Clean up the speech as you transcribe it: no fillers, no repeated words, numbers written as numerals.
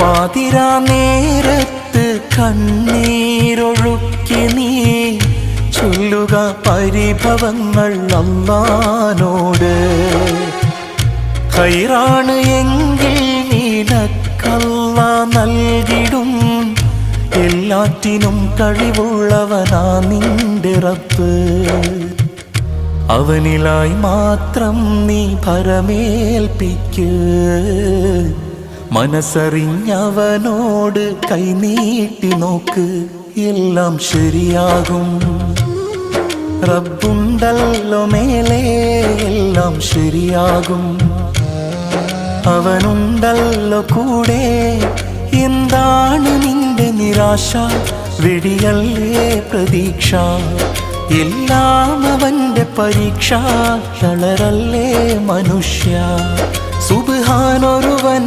പാതിരാ നേരത്ത് കണ്ണീരൊഴുക്കി നീ ചൊല്ലുക പരിഭവങ്ങൾ അല്ലാഹുവോട്. ഖൈറാണ് എങ്കിൽ നിനക്കല്ലാഹ് നൽകിടും, എല്ലാറ്റിനും കഴിവുള്ളവനാ നിന്റെ റബ്ബ്. അവനിലായി മാത്രം നീ ഭരമേൽപ്പിക്ക്, മനസ്സറിഞ്ഞവനോട് കൈനീട്ടി നോക്ക്, എല്ലാം ശരിയാകും. റബ്ബുണ്ടല്ലോ മേലെ, എല്ലാം ശരിയാകും. അവനുണ്ടല്ലോ കൂടെ, എന്താണ് നിന്റെ നിരാശ? വെടിയല്ലേ പ്രതീക്ഷ, എല്ലാം അവന്റെ പരീക്ഷ. തളരല്ലേ മനുഷ്യ, സുബ്ഹാനൊരുവൻ